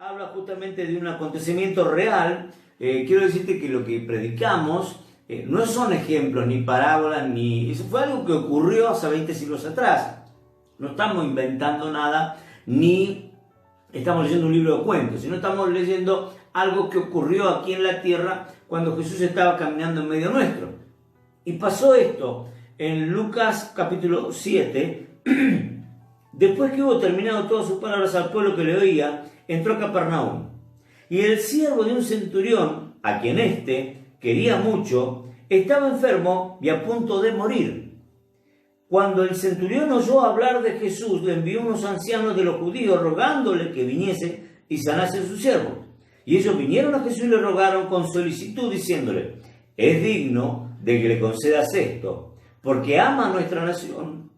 habla justamente de un acontecimiento real. Quiero decirte que lo que predicamos no son ejemplos, ni parábolas, ni... Eso fue algo que ocurrió hace 20 siglos atrás. No estamos inventando nada, ni estamos leyendo un libro de cuentos, sino estamos leyendo algo que ocurrió aquí en la tierra cuando Jesús estaba caminando en medio nuestro. Y pasó esto en Lucas capítulo 7. Después que hubo terminado todas sus palabras al pueblo que le oía, entró a Capernaum. Y el siervo de un centurión, a quien éste quería mucho, estaba enfermo y a punto de morir. Cuando el centurión oyó hablar de Jesús, le envió unos ancianos de los judíos rogándole que viniese y sanase a su siervo. Y ellos vinieron a Jesús y le rogaron con solicitud, diciéndole: es digno de que le concedas esto, porque ama a nuestra nación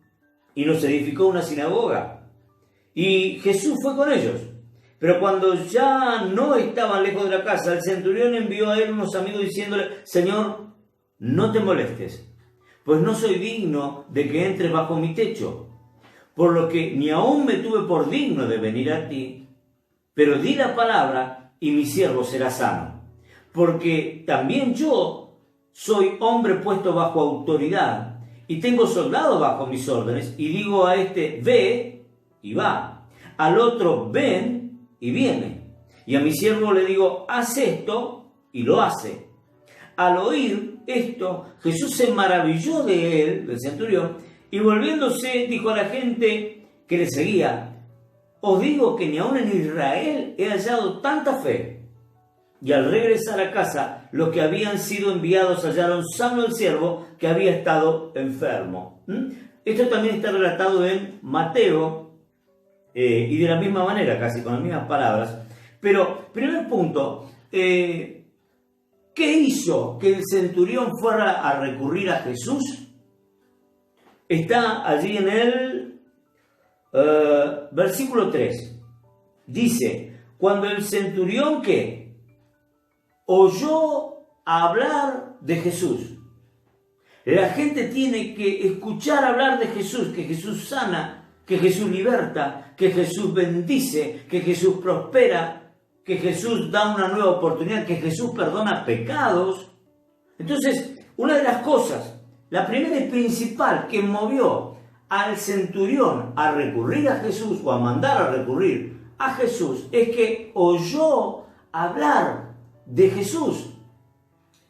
y nos edificó una sinagoga. Y Jesús fue con ellos. Pero cuando ya no estaban lejos de la casa, el centurión envió a él unos amigos diciéndole: Señor, no te molestes, pues no soy digno de que entres bajo mi techo, por lo que ni aún me tuve por digno de venir a ti, pero di la palabra y mi siervo será sano. Porque también yo soy hombre puesto bajo autoridad, y tengo soldados bajo mis órdenes, y digo a este: ve, y va; al otro: ven, y viene; y a mi siervo le digo: haz esto, y lo hace. Al oír esto, Jesús se maravilló de él, del centurión, y volviéndose dijo a la gente que le seguía: os digo que ni aun en Israel he hallado tanta fe. Y al regresar a casa, los que habían sido enviados hallaron sano el siervo que había estado enfermo. Esto también está relatado en Mateo, y de la misma manera, casi con las mismas palabras. Pero, primer punto, ¿qué hizo que el centurión fuera a recurrir a Jesús? Está allí en el versículo 3. Dice: cuando el centurión, ¿qué? Oyó hablar de Jesús. La gente tiene que escuchar hablar de Jesús, que Jesús sana, que Jesús liberta, que Jesús bendice, que Jesús prospera, que Jesús da una nueva oportunidad, que Jesús perdona pecados. Entonces, una de las cosas, la primera y principal que movió al centurión a recurrir a Jesús, o a mandar a recurrir a Jesús, es que oyó hablar de Jesús.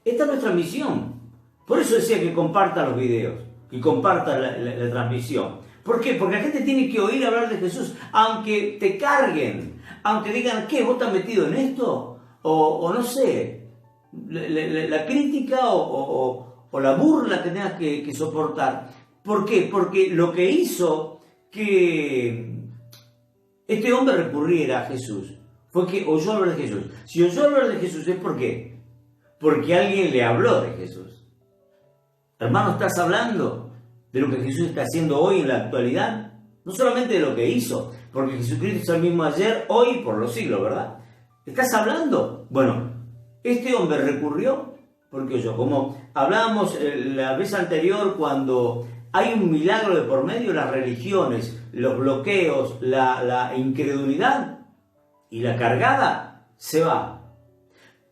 Esta es nuestra misión. Por eso decía que comparta los videos, que comparta la transmisión. ¿Por qué? Porque la gente tiene que oír hablar de Jesús, aunque te carguen, aunque digan: ¿qué? ¿Vos estás metido en esto? O no sé, la crítica o la burla que tengas que soportar. ¿Por qué? Porque lo que hizo que este hombre recurriera a Jesús fue que oyó hablar de Jesús. Si oyó hablar de Jesús, ¿es por qué? Porque alguien le habló de Jesús. Hermano, ¿estás hablando de lo que Jesús está haciendo hoy en la actualidad? No solamente de lo que hizo, porque Jesucristo es el mismo ayer, hoy y por los siglos, ¿verdad? ¿Estás hablando? Bueno, este hombre recurrió porque oyó. Como hablábamos la vez anterior, cuando hay un milagro de por medio, las religiones, los bloqueos, la incredulidad y la cargada se va.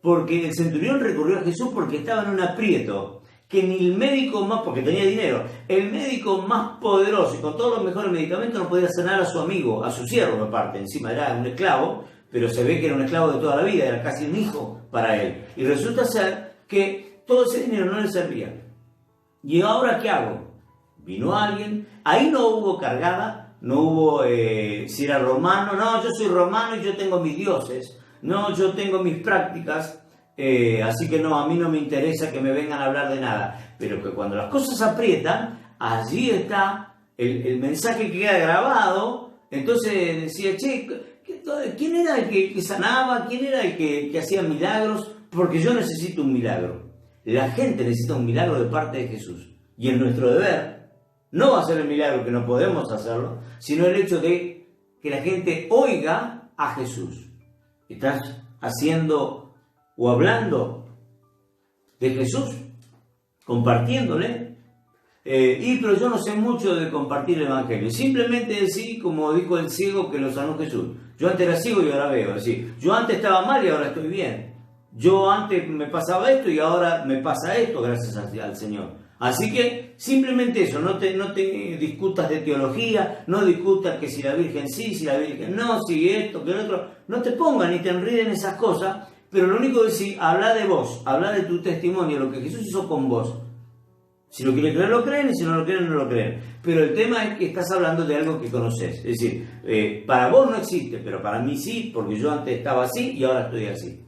Porque el centurión recurrió a Jesús porque estaba en un aprieto que ni el médico más, porque tenía dinero, el médico más poderoso y con todos los mejores medicamentos no podía sanar a su amigo, a su siervo aparte. Encima era un esclavo, pero se ve que era un esclavo de toda la vida, era casi un hijo para él. Y resulta ser que todo ese dinero no le servía. ¿Y ahora qué hago? Vino alguien, ahí no hubo cargada, no hubo si era romano, no, yo soy romano y yo tengo mis dioses, no, yo tengo mis prácticas, así que no, a mí no me interesa que me vengan a hablar de nada. Pero que cuando las cosas aprietan, allí está el mensaje que queda grabado. Entonces decía: che, ¿quién era el que sanaba? ¿Quién era el que hacía milagros? Porque yo necesito un milagro. La gente necesita un milagro de parte de Jesús. Y en nuestro deber no va a ser el milagro, que no podemos hacerlo, sino el hecho de que la gente oiga a Jesús. ¿Estás haciendo o hablando de Jesús? ¿Compartiéndole? Pero yo no sé mucho de compartir el evangelio. Simplemente decir, como dijo el ciego que lo sanó Jesús. Yo antes era ciego y ahora veo. Es decir, yo antes estaba mal y ahora estoy bien. Yo antes me pasaba esto y ahora me pasa esto gracias al Señor. Así que simplemente eso, no te discutas de teología, no discutas que si la Virgen sí, si la Virgen no, si esto, que el otro. No te pongan ni te enriden esas cosas, pero lo único que decir, habla de vos, habla de tu testimonio, lo que Jesús hizo con vos. Si lo quieren creer, lo creen, y si no lo creen, no lo creen. Pero el tema es que estás hablando de algo que conoces. Es decir, para vos no existe, pero para mí sí, porque yo antes estaba así y ahora estoy así.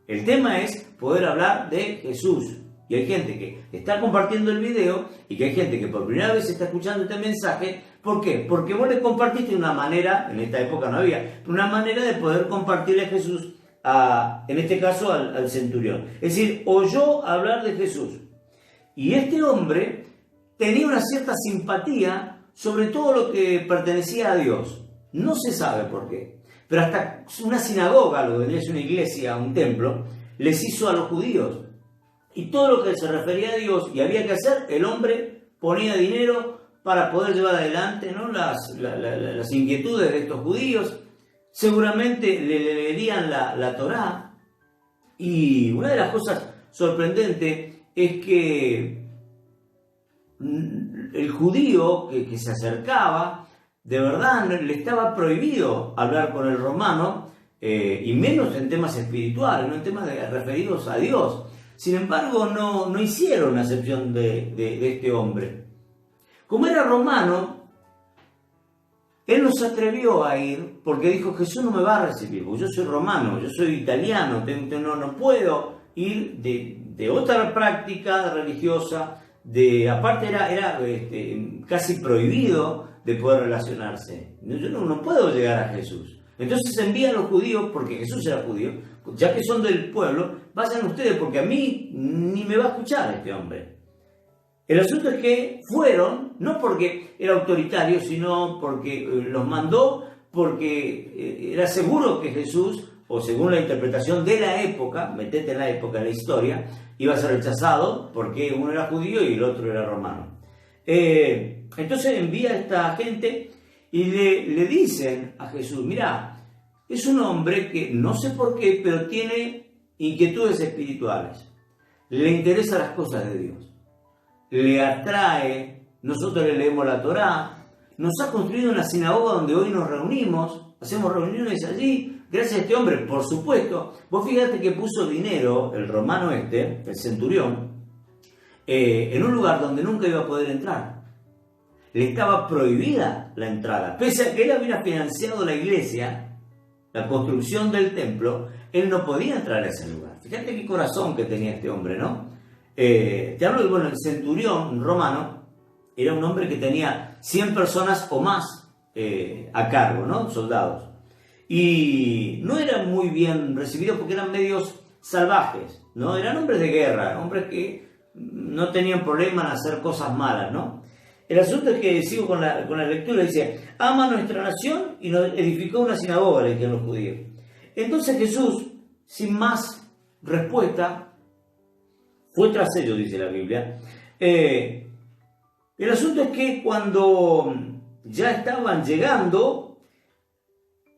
El tema es poder hablar de Jesús. Y hay gente que está compartiendo el video y que hay gente que por primera vez está escuchando este mensaje. ¿Por qué? Porque vos le compartiste una manera, en esta época no había, una manera de poder compartirle a Jesús, en este caso al centurión. Es decir, oyó hablar de Jesús. Y este hombre tenía una cierta simpatía sobre todo lo que pertenecía a Dios. No se sabe por qué. Pero hasta una sinagoga, lo que vendría a ser una iglesia, un templo, les hizo a los judíos. Y todo lo que se refería a Dios y había que hacer, el hombre ponía dinero para poder llevar adelante, ¿no? las inquietudes de estos judíos. Seguramente le leerían la Torá. Y una de las cosas sorprendentes es que el judío que se acercaba, de verdad le estaba prohibido hablar con el romano, y menos en temas espirituales, no en temas referidos a Dios. Sin embargo, no hicieron acepción de este hombre. Como era romano, él no se atrevió a ir porque dijo, Jesús no me va a recibir, porque yo soy romano, yo soy italiano, no puedo ir de otra práctica religiosa, aparte era casi prohibido de poder relacionarse. Yo no puedo llegar a Jesús. Entonces envía a los judíos, porque Jesús era judío, ya que son del pueblo, vayan ustedes, porque a mí ni me va a escuchar este hombre. El asunto es que fueron, no porque era autoritario, sino porque los mandó, porque era seguro que Jesús, o según la interpretación de la época, metete en la época, en la historia, iba a ser rechazado, porque uno era judío y el otro era romano. Entonces envía a esta gente y le dicen a Jesús, mirá, es un hombre que no sé por qué, pero tiene inquietudes espirituales. Le interesan las cosas de Dios. Le atrae, nosotros le leemos la Torá, nos ha construido una sinagoga donde hoy nos reunimos, hacemos reuniones allí, gracias a este hombre, por supuesto. Vos fíjate que puso dinero, el romano el centurión, en un lugar donde nunca iba a poder entrar. Le estaba prohibida la entrada. Pese a que él había financiado la iglesia, la construcción del templo, él no podía entrar a ese lugar. Fíjate qué corazón que tenía este hombre, ¿no? Te hablo de, el centurión romano era un hombre que tenía 100 personas o más a cargo, ¿no? Soldados. Y no eran muy bien recibidos porque eran medios salvajes, ¿no? Eran hombres de guerra, hombres que no tenían problema en hacer cosas malas, ¿no? El asunto es que, sigo con la lectura, dice, ama nuestra nación y nos edificó una sinagoga, le dijeron los judíos. Entonces Jesús, sin más respuesta, fue tras ellos, dice la Biblia. El asunto es que cuando ya estaban llegando,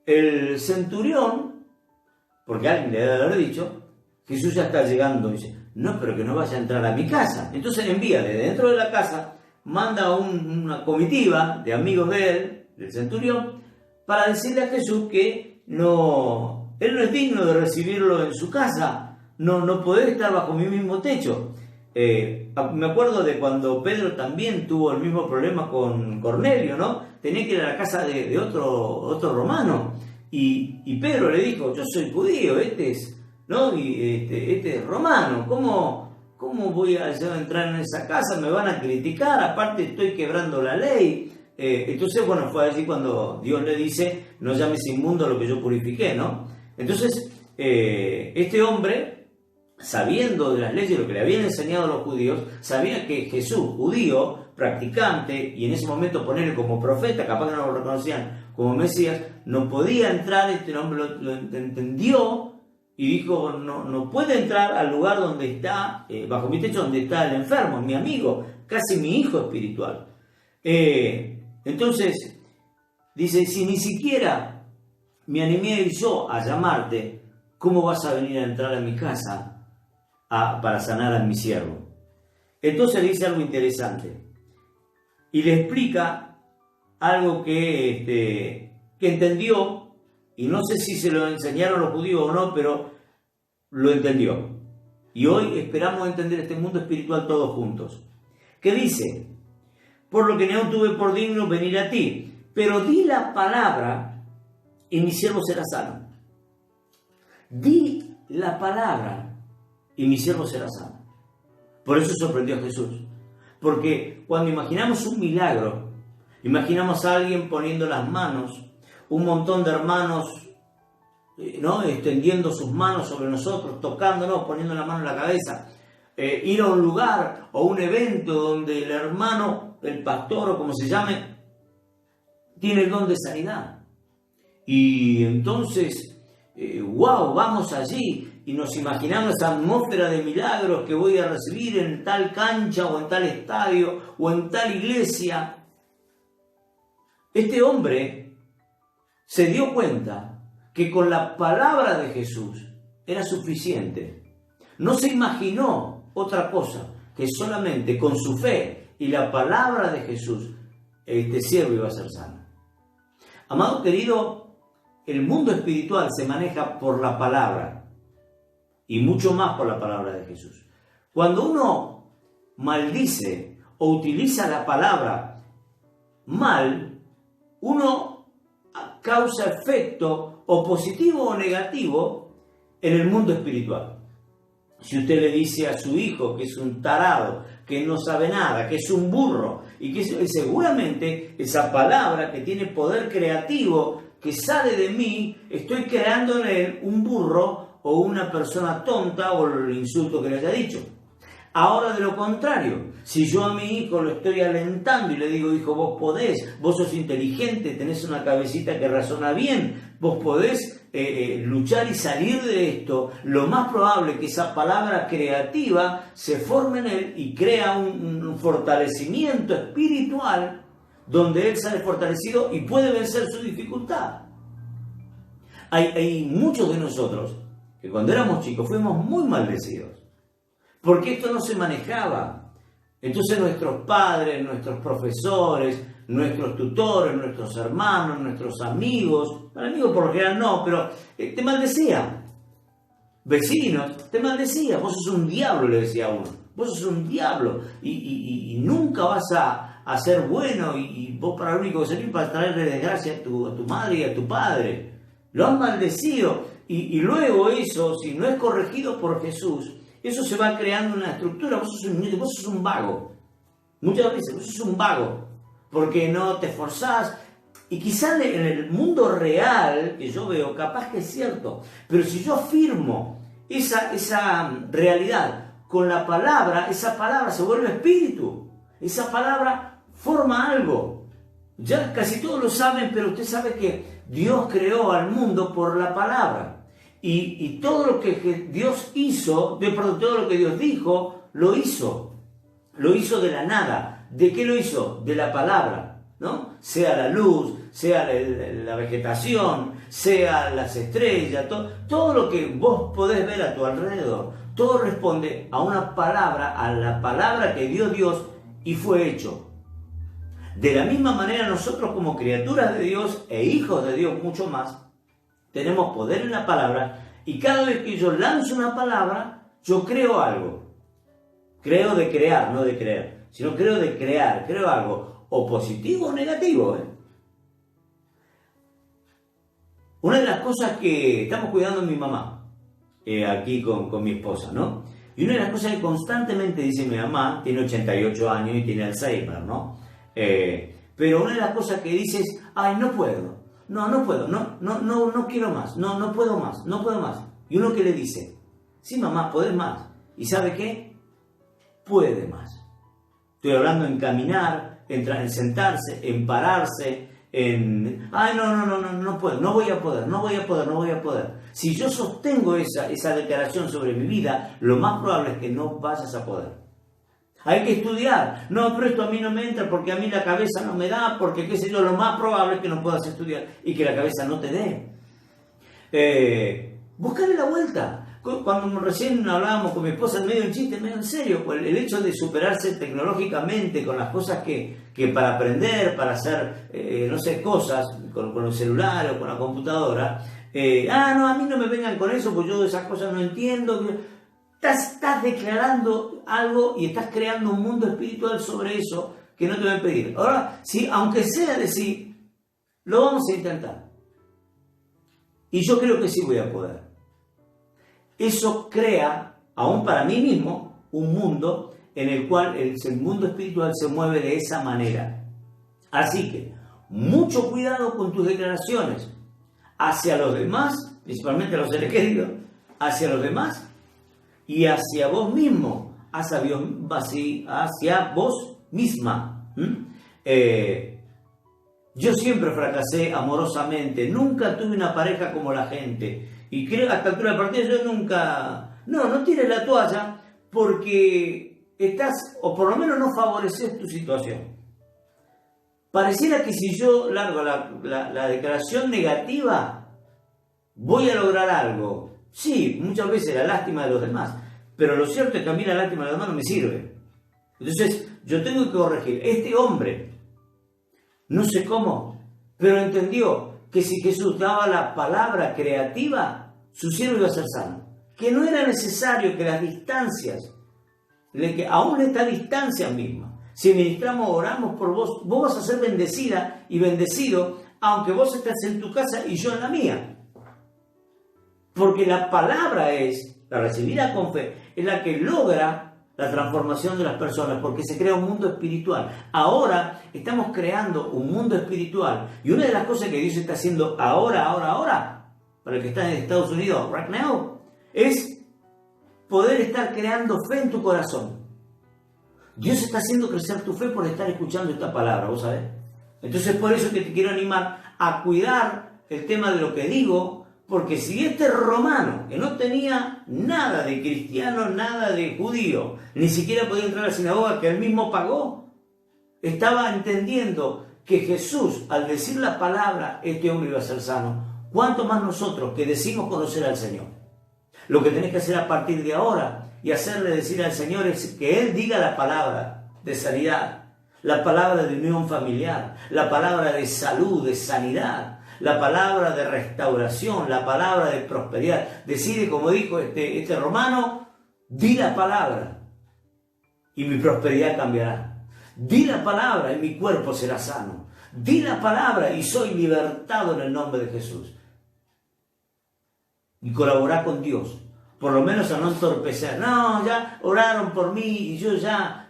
el centurión, porque alguien le debe haber dicho, Jesús ya está llegando, dice, no, pero que no vaya a entrar a mi casa. Entonces envía desde dentro de la casa, manda una comitiva de amigos de él, del centurión, para decirle a Jesús que él no es digno de recibirlo en su casa, no puede estar bajo mi mismo techo. Me acuerdo de cuando Pedro también tuvo el mismo problema con Cornelio, ¿no? Tenía que ir a la casa de otro romano, y Pedro le dijo, yo soy judío, este es romano, ¿Cómo voy a entrar en esa casa? Me van a criticar, aparte estoy quebrando la ley. Entonces, bueno, fue allí cuando Dios le dice, no llames inmundo a lo que yo purifiqué, ¿no? Entonces, este hombre, sabiendo de las leyes, lo que le habían enseñado a los judíos, sabía que Jesús, judío, practicante, y en ese momento ponerle como profeta, capaz que no lo reconocían como Mesías, no podía entrar. Este hombre lo entendió, y dijo, no puede entrar al lugar donde está, bajo mi techo, donde está el enfermo, mi amigo, casi mi hijo espiritual. Entonces, dice, si ni siquiera me animé a ir yo a llamarte, ¿cómo vas a venir a entrar a mi casa para sanar a mi siervo? Entonces le dice algo interesante y le explica algo que entendió, y no sé si se lo enseñaron los judíos o no, pero lo entendió. Y hoy esperamos entender este mundo espiritual todos juntos. ¿Qué dice? Por lo que no tuve por digno venir a ti, pero di la palabra y mi siervo será sano. Di la palabra y mi siervo será sano. Por eso sorprendió a Jesús. Porque cuando imaginamos un milagro, imaginamos a alguien poniendo las manos, un montón de hermanos, ¿no?, extendiendo sus manos sobre nosotros, tocándonos, poniendo la mano en la cabeza, ir a un lugar o un evento donde el hermano, el pastor o como se llame, tiene el don de sanidad. Y entonces, wow, vamos allí y nos imaginamos esa atmósfera de milagros que voy a recibir en tal cancha o en tal estadio o en tal iglesia. Este hombre se dio cuenta que con la palabra de Jesús era suficiente. No se imaginó otra cosa, que solamente con su fe y la palabra de Jesús, este siervo iba a ser sano. Amado querido, el mundo espiritual se maneja por la palabra, y mucho más por la palabra de Jesús. Cuando uno maldice o utiliza la palabra mal, uno causa efecto o positivo o negativo en el mundo espiritual. Si usted le dice a su hijo que es un tarado, que no sabe nada, que es un burro, y que seguramente esa palabra que tiene poder creativo, que sale de mí, estoy creando en él un burro o una persona tonta o el insulto que le haya dicho. Ahora, de lo contrario, si yo a mi hijo lo estoy alentando y le digo, hijo, vos podés, vos sos inteligente, tenés una cabecita que razona bien, vos podés luchar y salir de esto, lo más probable es que esa palabra creativa se forme en él y crea un fortalecimiento espiritual donde él sale fortalecido y puede vencer su dificultad. Hay muchos de nosotros que cuando éramos chicos fuimos muy maldecidos, porque esto no se manejaba. Entonces nuestros padres, nuestros profesores, nuestros tutores, nuestros hermanos, nuestros amigos por lo general no, pero te maldecían. Vecinos, te maldecían. Vos sos un diablo, le decía a uno. Vos sos un diablo y nunca vas a ser bueno y vos para lo único que servís para traerle desgracia a tu madre y a tu padre. Lo han maldecido y luego eso, si no es corregido por Jesús, eso se va creando una estructura. Vos sos un vago. Muchas veces vos sos un vago porque no te esforzás. Y quizás en el mundo real que yo veo, capaz que es cierto, pero si yo afirmo esa realidad con la palabra, esa palabra se vuelve espíritu, esa palabra forma algo. Ya casi todos lo saben, pero usted sabe que Dios creó al mundo por la palabra, y todo lo que Dios hizo, todo lo que Dios dijo, lo hizo de la nada. ¿De qué lo hizo? De la palabra, ¿no? Sea la luz, sea la vegetación, sea las estrellas, todo lo que vos podés ver a tu alrededor, todo responde a una palabra, a la palabra que dio Dios y fue hecho. De la misma manera nosotros como criaturas de Dios e hijos de Dios mucho más, tenemos poder en la palabra y cada vez que yo lanzo una palabra, yo creo algo. Creo de crear, no de creer, sino creo de crear, creo algo, o positivo o negativo. Una de las cosas que estamos cuidando es mi mamá, aquí con mi esposa, ¿no? Y una de las cosas que constantemente dice mi mamá, tiene 88 años y tiene Alzheimer, ¿no? Pero una de las cosas que dice es, ay, no puedo, no quiero más, no puedo más. Y uno que le dice, sí mamá, podés más. ¿Y sabe qué? Puede más. Estoy hablando en caminar, en sentarse, en pararse, ay, no puedo, no voy a poder. Si yo sostengo esa declaración sobre mi vida, lo más probable es que no vayas a poder. Hay que estudiar. No, pero esto a mí no me entra porque a mí la cabeza no me da, porque qué sé yo, lo más probable es que no puedas estudiar y que la cabeza no te dé. Buscarle la vuelta. Cuando recién hablábamos con mi esposa, medio en chiste, medio en serio, pues el hecho de superarse tecnológicamente con las cosas que para aprender, para hacer, no sé, cosas con el celular o con la computadora, no, a mí no me vengan con eso, pues yo de esas cosas no entiendo. Estás declarando algo y estás creando un mundo espiritual sobre eso que no te va a impedir. Ahora, sí, aunque sea decir, lo vamos a intentar. Y yo creo que sí voy a poder. Eso crea, aún para mí mismo, un mundo en el cual el mundo espiritual se mueve de esa manera. Así que, mucho cuidado con tus declaraciones hacia los demás, principalmente a los seres queridos, hacia los demás y hacia vos mismo, hacia vos misma. Yo siempre fracasé amorosamente, nunca tuve una pareja como la gente. Y creo que hasta altura de partida yo nunca... No tires la toalla porque estás, o por lo menos no favoreces tu situación. Pareciera que si yo largo la declaración negativa, voy a lograr algo. Sí, muchas veces la lástima de los demás, pero lo cierto es que a mí la lástima de los demás no me sirve. Entonces yo tengo que corregir. Este hombre, no sé cómo, pero entendió que si Jesús daba la palabra creativa, su siervo iba a ser sano. Que no era necesario que las distancias, que aún esta distancia misma, si ministramos, oramos por vos, vos vas a ser bendecida y bendecido, aunque vos estés en tu casa y yo en la mía. Porque la palabra la recibida con fe, es la que logra la transformación de las personas, porque se crea un mundo espiritual. Ahora estamos creando un mundo espiritual, y una de las cosas que Dios está haciendo ahora, para el que está en Estados Unidos, right now, es poder estar creando fe en tu corazón. Dios está haciendo crecer tu fe por estar escuchando esta palabra, ¿vos sabés? Entonces por eso que te quiero animar a cuidar el tema de lo que digo, porque si este romano, que no tenía nada de cristiano, nada de judío, ni siquiera podía entrar a la sinagoga que él mismo pagó, estaba entendiendo que Jesús, al decir la palabra, este hombre iba a ser sano, ¿cuánto más nosotros que decimos conocer al Señor? Lo que tenés que hacer a partir de ahora y hacerle decir al Señor es que Él diga la palabra de sanidad, la palabra de unión familiar, la palabra de salud, de sanidad, la palabra de restauración, la palabra de prosperidad. Decide, como dijo este romano, di la palabra y mi prosperidad cambiará. Di la palabra y mi cuerpo será sano. Di la palabra y soy libertado en el nombre de Jesús. Y colaborar con Dios, por lo menos a no entorpecer. No, ya oraron por mí y yo ya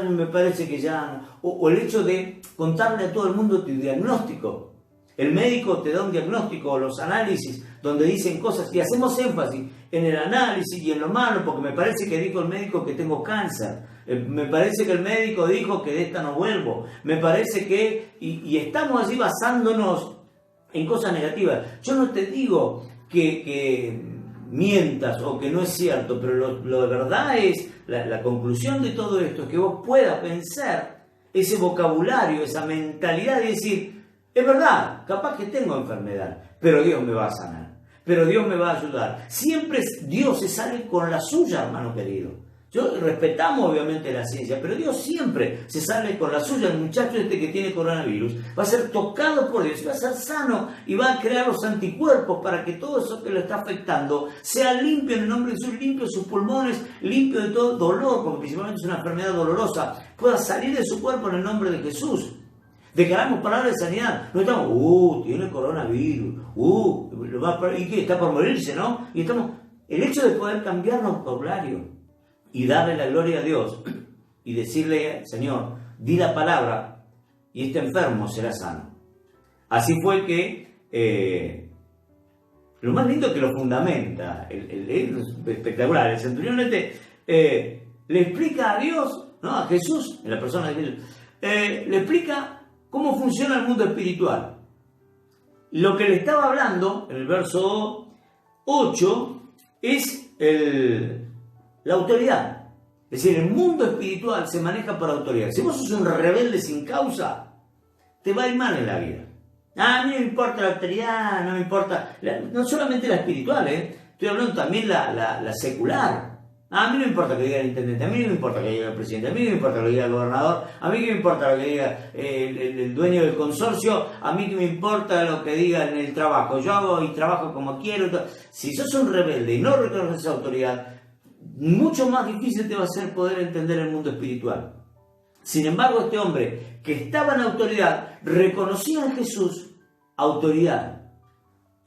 me parece que ya... O el hecho de contarle a todo el mundo tu diagnóstico. El médico te da un diagnóstico o los análisis donde dicen cosas y hacemos énfasis en el análisis y en lo malo, porque me parece que dijo el médico que tengo cáncer, me parece que el médico dijo que de esta no vuelvo, me parece que... Y estamos así basándonos en cosas negativas. Yo no te digo que mientas o que no es cierto, pero lo de verdad es, la conclusión de todo esto es que vos puedas pensar ese vocabulario, esa mentalidad de decir, es verdad, capaz que tengo enfermedad, pero Dios me va a sanar, pero Dios me va a ayudar. Siempre Dios se sale con la suya, hermano querido. Respetamos obviamente la ciencia, pero Dios siempre se sale con la suya. El muchacho que tiene coronavirus va a ser tocado por Dios, va a ser sano y va a crear los anticuerpos para que todo eso que lo está afectando sea limpio en el nombre de Jesús, limpio de sus pulmones, limpio de todo dolor, porque principalmente es una enfermedad dolorosa, pueda salir de su cuerpo en el nombre de Jesús. Declaramos palabras de sanidad. No estamos, tiene coronavirus, ¿y qué? Está por morirse, ¿no? Y estamos, el hecho de poder cambiarnos vocabulario y darle la gloria a Dios y decirle, Señor, di la palabra y este enfermo será sano. Así fue que lo más lindo que lo fundamenta, es espectacular, el centurión le explica a Dios, ¿no? A Jesús, en la persona de Jesús, le explica cómo funciona el mundo espiritual. Lo que le estaba hablando en el verso 8 es la autoridad. Es decir, el mundo espiritual se maneja por autoridad. Si vos sos un rebelde sin causa, te va a ir mal en la vida. A mí no me importa la autoridad, no me importa, no solamente la espiritual, estoy hablando también la secular. A mí no me importa que diga el intendente, a mí no me importa que diga el presidente, a mí no me importa que diga el gobernador, a mí que me importa lo que diga el dueño del consorcio, a mí que me importa lo que diga en el trabajo. Yo hago y trabajo como quiero. Si sos un rebelde y no reconoces esa autoridad, mucho más difícil te va a ser poder entender el mundo espiritual. Sin embargo, este hombre que estaba en autoridad reconocía en Jesús autoridad.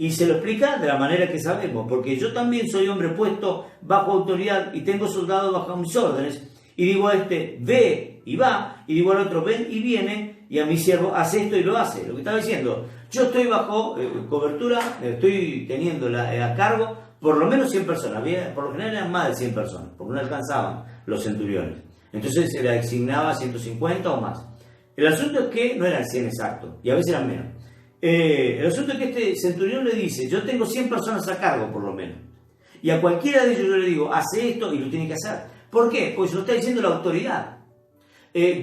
Y se lo explica de la manera que sabemos, porque yo también soy hombre puesto bajo autoridad y tengo soldados bajo mis órdenes. Y digo a este, ve y va, y digo al otro, ven y viene, y a mi siervo, hace esto y lo hace. Lo que estaba diciendo, yo estoy bajo cobertura, estoy teniendo a cargo por lo menos 100 personas. Por lo general eran más de 100 personas, porque no alcanzaban los centuriones. Entonces se le asignaba 150 o más. El asunto es que no eran 100 exactos, y a veces eran menos. El asunto es que este centurión le dice, yo tengo 100 personas a cargo por lo menos, y a cualquiera de ellos yo le digo, hace esto y lo tiene que hacer. ¿Por qué? Porque se lo está diciendo la autoridad.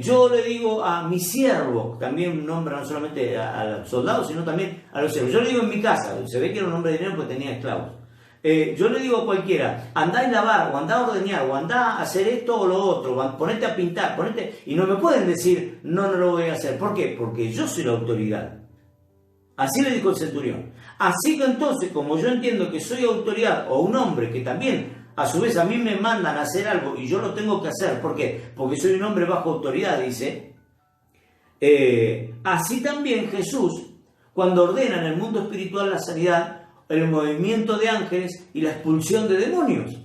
Yo le digo a mis siervos, también nombra no solamente a los soldados, sino también a los siervos. Yo le digo en mi casa, se ve que era un hombre de dinero porque tenía esclavos. Yo le digo a cualquiera, andá a lavar, o andá a ordeñar, o andá a hacer esto o lo otro, ponete a pintar, y no me pueden decir, no lo voy a hacer. ¿Por qué? Porque yo soy la autoridad. Así le dijo el centurión. Así que entonces, como yo entiendo que soy autoridad, o un hombre que también, a su vez, a mí me mandan a hacer algo y yo lo tengo que hacer, ¿por qué? Porque soy un hombre bajo autoridad, dice. Así también Jesús, cuando ordena en el mundo espiritual la sanidad, el movimiento de ángeles y la expulsión de demonios,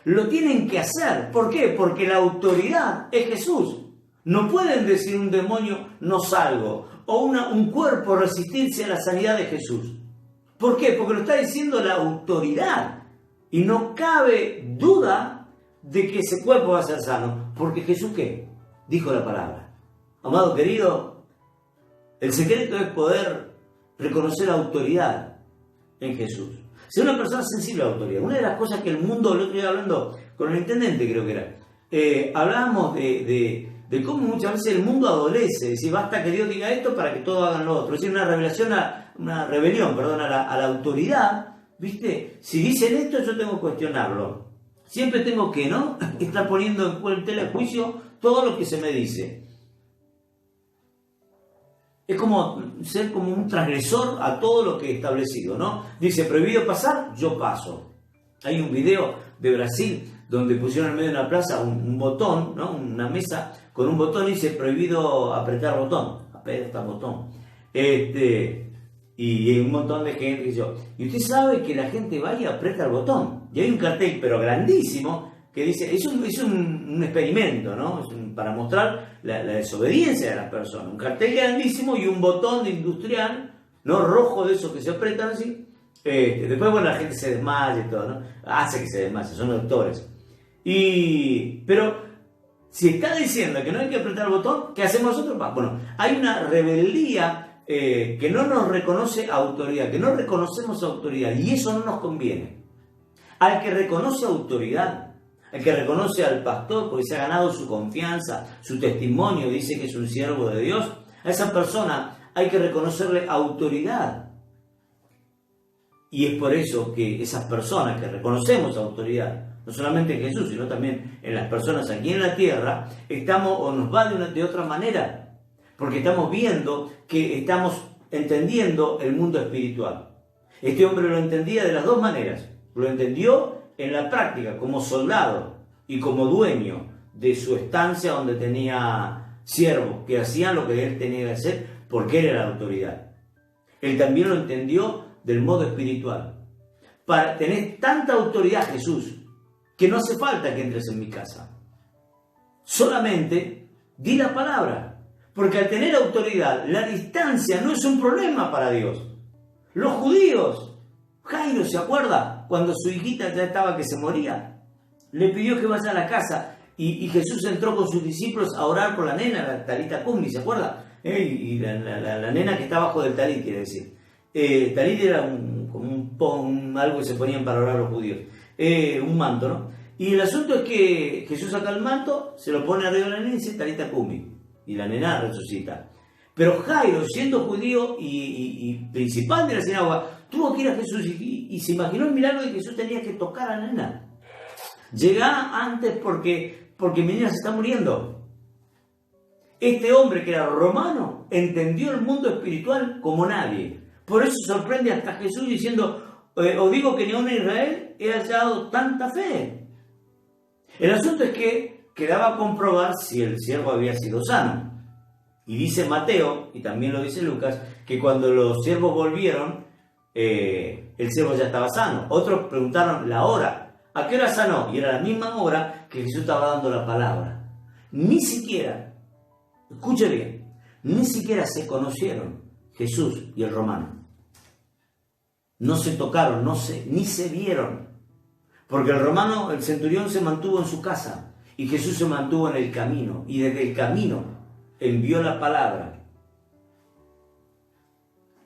lo tienen que hacer. ¿Por qué? Porque la autoridad es Jesús. No pueden decir un demonio no salgo, o un cuerpo resistirse a la sanidad de Jesús. ¿Por qué? Porque lo está diciendo la autoridad. Y no cabe duda de que ese cuerpo va a ser sano. Porque Jesús, ¿qué? Dijo la palabra. Amado querido, el secreto es poder reconocer la autoridad en Jesús. Ser una persona sensible a la autoridad. Una de las cosas que el mundo, el otro día hablando con el intendente, creo que era, hablábamos de cómo muchas veces el mundo adolece, es decir, basta que Dios diga esto para que todos hagan lo otro. Es decir, una rebelión a la autoridad, ¿viste? Si dicen esto, yo tengo que cuestionarlo. Siempre tengo que, ¿no? Estar poniendo en tela de juicio todo lo que se me dice. Es como ser como un transgresor a todo lo que he establecido, ¿no? Dice, prohibido pasar, yo paso. Hay un video de Brasil donde pusieron en medio de una plaza un botón, ¿no? Una mesa con un botón y dice prohibido apretar botón. Aprieta botón. Y hay un montón de gente que dice, y usted sabe que la gente va y aprieta el botón. Y hay un cartel, pero grandísimo, que dice, es un experimento, ¿no? Para mostrar la desobediencia de las personas. Un cartel grandísimo y un botón de industrial, ¿no? Rojo de esos que se apretan así. Después, bueno, la gente se desmaya y todo, ¿no? Hace que se desmaye, son doctores. Pero si está diciendo que no hay que apretar el botón, ¿qué hacemos nosotros? Bueno, hay una rebeldía que no nos reconoce autoridad, que no reconocemos autoridad, y eso no nos conviene. Al que reconoce autoridad, al que reconoce al pastor porque se ha ganado su confianza, su testimonio, dice que es un siervo de Dios, a esa persona hay que reconocerle autoridad. Y es por eso que esas personas que reconocemos autoridad, no solamente en Jesús, sino también en las personas aquí en la tierra, estamos o nos va de otra manera, porque estamos viendo que estamos entendiendo el mundo espiritual. Este hombre lo entendía de las dos maneras. Lo entendió en la práctica, como soldado y como dueño de su estancia donde tenía siervos que hacían lo que él tenía que hacer porque él era la autoridad. Él también lo entendió del modo espiritual. Para tener tanta autoridad, Jesús, que no hace falta que entres en mi casa. Solamente di la palabra. Porque al tener autoridad, la distancia no es un problema para Dios. Los judíos, Jairo, ¿se acuerda? Cuando su hijita ya estaba que se moría, le pidió que vaya a la casa y Jesús entró con sus discípulos a orar por la nena, la talita cumi, ¿se acuerda? Y la nena que está abajo del talit, quiere decir. Talit era como algo que se ponían para orar los judíos. Un manto, ¿no? Y el asunto es que Jesús saca el manto, se lo pone arriba de la nena y dice Talita Cumi. Y la nena resucita. Pero Jairo, siendo judío y principal de la sinagoga, tuvo que ir a Jesús y se imaginó el milagro de que Jesús tenía que tocar a la nena. Llegá antes porque mi nena se está muriendo. Este hombre que era romano entendió el mundo espiritual como nadie. Por eso sorprende hasta Jesús diciendo, os digo que ni aún en Israel he hallado tanta fe. El asunto es que quedaba a comprobar si el siervo había sido sano. Y dice Mateo, y también lo dice Lucas, que cuando los siervos volvieron, el siervo ya estaba sano. Otros preguntaron la hora. ¿A qué hora sanó? Y era la misma hora que Jesús estaba dando la palabra. Ni siquiera, escuche bien, ni siquiera se conocieron Jesús y el romano. No se tocaron, ni se vieron. Porque el romano, el centurión, se mantuvo en su casa y Jesús se mantuvo en el camino. Y desde el camino envió la palabra.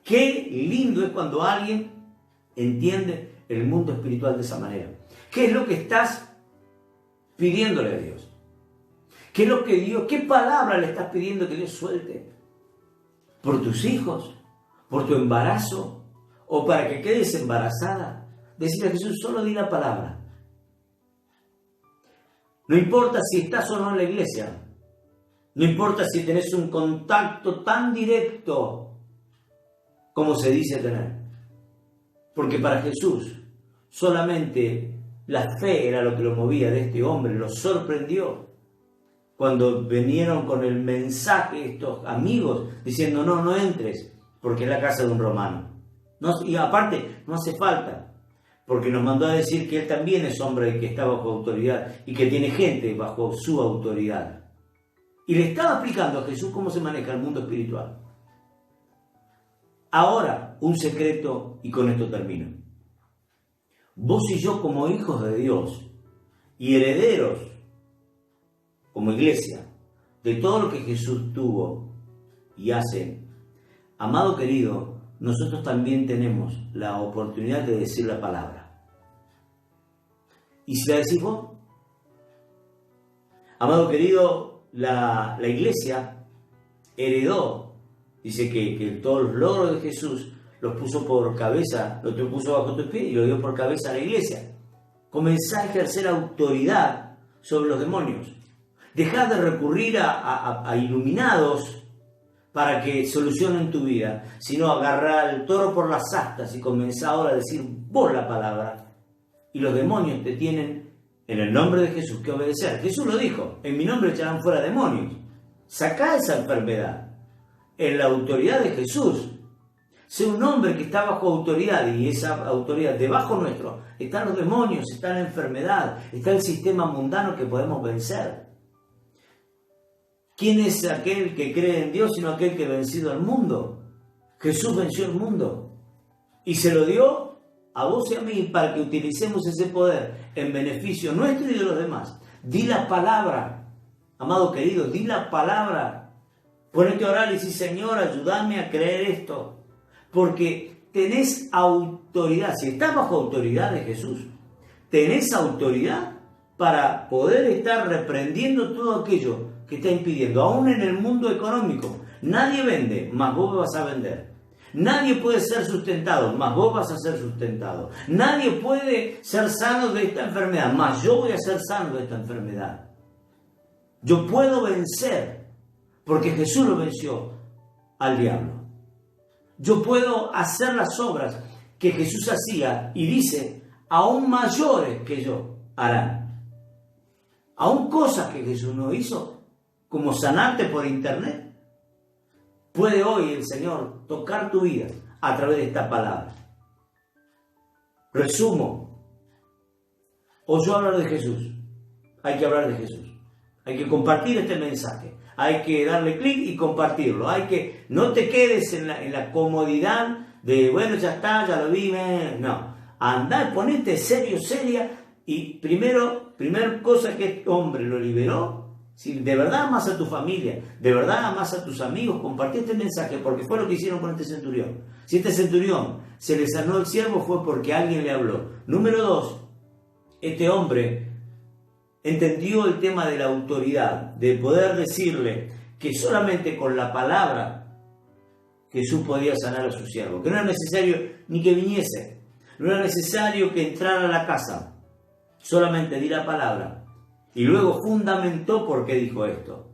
Qué lindo es cuando alguien entiende el mundo espiritual de esa manera. ¿Qué es lo que estás pidiéndole a Dios? ¿Qué es lo que Dios, qué palabra le estás pidiendo que Dios suelte? ¿Por tus hijos? ¿Por tu embarazo? ¿O para que quedes embarazada? Decirle a Jesús, solo di la palabra. No importa si estás o no en la iglesia. No importa si tenés un contacto tan directo como se dice tener. Porque para Jesús solamente la fe era lo que lo movía de este hombre. Lo sorprendió cuando vinieron con el mensaje estos amigos diciendo no entres porque es la casa de un romano. Y aparte no hace falta. Porque nos mandó a decir que él también es hombre que está bajo autoridad y que tiene gente bajo su autoridad. Y le estaba explicando a Jesús cómo se maneja el mundo espiritual. Ahora, un secreto, y con esto termino. Vos y yo, como hijos de Dios y herederos, como iglesia, de todo lo que Jesús tuvo y hace, amado querido, nosotros también tenemos la oportunidad de decir la palabra. ¿Y si la decís vos? Amado querido, la iglesia heredó, dice que todos los logros de Jesús los puso por cabeza, los puso bajo tus pies y los dio por cabeza a la iglesia. Comenzá a ejercer autoridad sobre los demonios. Dejá de recurrir a iluminados para que solucionen tu vida, sino agarrar el toro por las astas y comenzar ahora a decir vos la palabra. Y los demonios te tienen, en el nombre de Jesús, que obedecer. Jesús lo dijo, en mi nombre echarán fuera demonios. Sacá esa enfermedad en la autoridad de Jesús. Sé un hombre que está bajo autoridad, y esa autoridad debajo nuestro están los demonios, está la enfermedad, está el sistema mundano que podemos vencer. ¿Quién es aquel que cree en Dios sino aquel que ha vencido al mundo? Jesús venció el mundo y se lo dio a vos y a mí para que utilicemos ese poder en beneficio nuestro y de los demás. Di la palabra, amado querido, di la palabra. Ponete a orar y decir, Señor, ayúdame a creer esto. Porque tenés autoridad. Si estás bajo autoridad de Jesús, tenés autoridad para poder estar reprendiendo todo aquello que está impidiendo, aún en el mundo económico. Nadie vende, más vos vas a vender. Nadie puede ser sustentado, más vos vas a ser sustentado. Nadie puede ser sano de esta enfermedad, más yo voy a ser sano de esta enfermedad. Yo puedo vencer, porque Jesús lo venció al diablo. Yo puedo hacer las obras que Jesús hacía y dice, aún mayores que yo harán. Aún cosas que Jesús no hizo, como sanarte por internet, puede hoy el Señor tocar tu vida a través de esta palabra. Resumo, oyó hablar de Jesús, hay que hablar de Jesús, hay que compartir este mensaje, hay que darle clic y compartirlo, no te quedes en la comodidad de, bueno, ya está, ya lo vi, no, andá, ponete serio, seria, y primera cosa que este hombre lo liberó. Si de verdad amas a tu familia, de verdad amas a tus amigos, compartí este mensaje porque fue lo que hicieron con este centurión. Si este centurión se le sanó el siervo fue porque alguien le habló. Número 2, este hombre entendió el tema de la autoridad, de poder decirle que solamente con la palabra Jesús podía sanar a su siervo, que no era necesario ni que viniese, no era necesario que entrara a la casa, solamente di la palabra. Y luego fundamentó por qué dijo esto,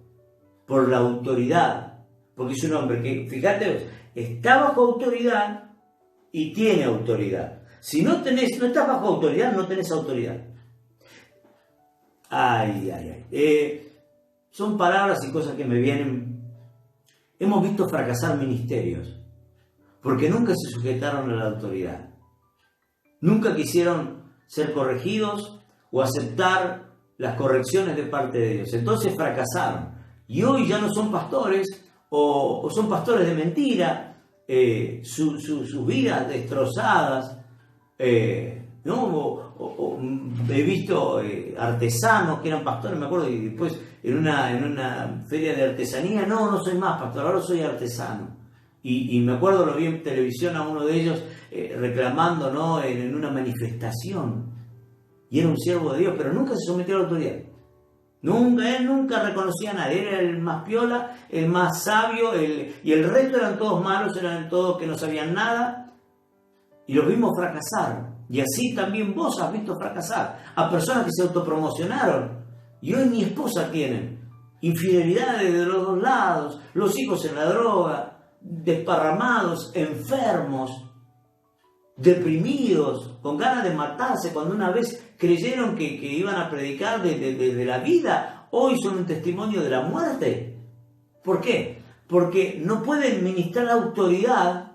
por la autoridad, porque es un hombre que, fíjate, está bajo autoridad y tiene autoridad. Si no estás bajo autoridad, no tenés autoridad. Son palabras y cosas que me vienen. Hemos visto fracasar ministerios porque nunca se sujetaron a la autoridad. Nunca quisieron ser corregidos o aceptar las correcciones de parte de Dios. Entonces fracasaron. Y hoy ya no son pastores o son pastores de mentira, sus vidas destrozadas, ¿no? He visto artesanos que eran pastores, me acuerdo, y después en una feria de artesanía, no soy más pastor, ahora soy artesano. Y me acuerdo, lo vi en televisión a uno de ellos reclamando, ¿no? en una manifestación, y era un siervo de Dios, pero nunca se sometió a la autoridad. Él nunca reconocía a nadie, era el más piola, el más sabio, y el resto eran todos malos, eran todos que no sabían nada, y los vimos fracasar. Y así también vos has visto fracasar a personas que se autopromocionaron y hoy ni esposa tienen. Infidelidades de los dos lados, los hijos en la droga, desparramados, enfermos, deprimidos, con ganas de matarse, cuando una vez creyeron que iban a predicar de la vida, hoy son un testimonio de la muerte. ¿Por qué? Porque no pueden ministrar autoridad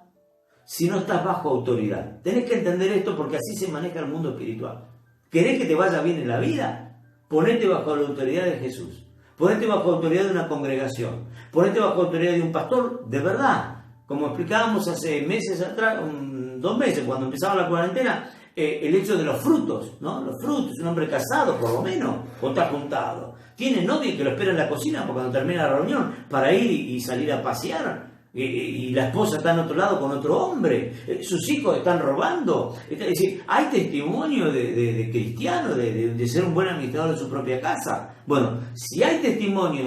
si no estás bajo autoridad. Tenés que entender esto porque así se maneja el mundo espiritual. ¿Querés que te vaya bien en la vida? Ponete bajo la autoridad de Jesús. Ponete bajo la autoridad de una congregación. Ponete bajo la autoridad de un pastor de verdad. Como explicábamos hace meses atrás, 2 meses, cuando empezaba la cuarentena, el hecho de los frutos, ¿no? Los frutos, un hombre casado por lo menos, o está juntado. Tiene novia que lo espera en la cocina porque cuando termina la reunión para ir y salir a pasear. Y la esposa está en otro lado con otro hombre, sus hijos están robando. Es decir, hay testimonio de cristiano, de ser un buen administrador de su propia casa. Bueno, si hay testimonio,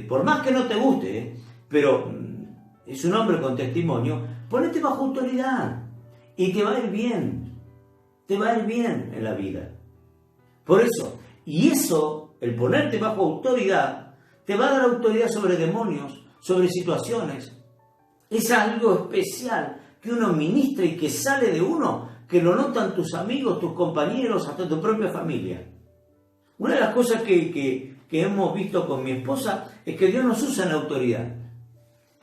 por más que no te guste, pero es un hombre con testimonio, ponete bajo autoridad y te va a ir bien. Te va a ir bien en la vida. Por eso, el ponerte bajo autoridad, te va a dar autoridad sobre demonios, sobre situaciones. Es algo especial que uno ministra y que sale de uno, que lo notan tus amigos, tus compañeros, hasta tu propia familia. Una de las cosas que hemos visto con mi esposa es que Dios nos usa en la autoridad.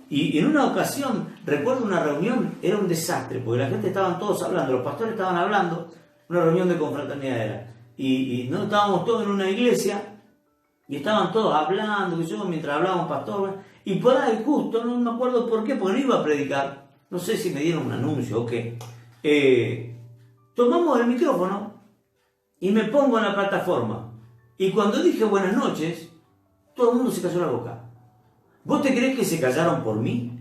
Y en una ocasión, recuerdo una reunión, era un desastre, porque la gente estaban todos hablando, los pastores estaban hablando, una reunión de confraternidad era. Y no estábamos todos en una iglesia, y estaban todos hablando, mientras hablábamos pastor. Y por ahí justo, no me acuerdo por qué, porque no iba a predicar, no sé si me dieron un anuncio o qué, tomamos el micrófono y me pongo en la plataforma. Y cuando dije buenas noches, todo el mundo se cayó la boca. ¿Vos te creés que se callaron por mí?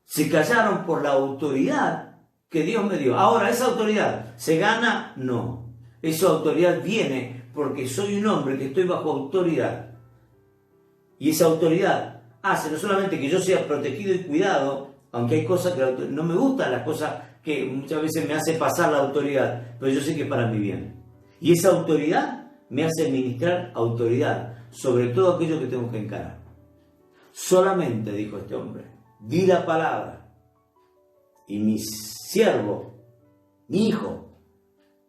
Se callaron por la autoridad que Dios me dio. Ahora, ¿esa autoridad se gana? No. Esa autoridad viene porque soy un hombre que estoy bajo autoridad. Y esa autoridad hace no solamente que yo sea protegido y cuidado, aunque hay cosas que no me gustan, las cosas que muchas veces me hace pasar la autoridad, pero yo sé que es para mi bien. Y esa autoridad me hace ministrar autoridad sobre todo aquello que tengo que encarar. Solamente, dijo este hombre, di la palabra y mi siervo, mi hijo,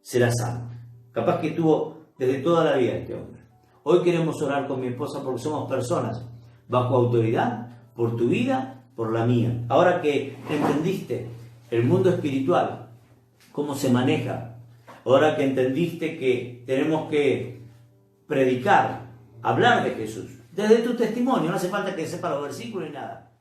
será sano. Capaz que estuvo desde toda la vida este hombre. Hoy queremos orar con mi esposa porque somos personas bajo autoridad, por tu vida, por la mía. Ahora que entendiste el mundo espiritual, cómo se maneja, ahora que entendiste que tenemos que predicar, hablar de Jesús, desde tu testimonio, no hace falta que sepa los versículos ni nada.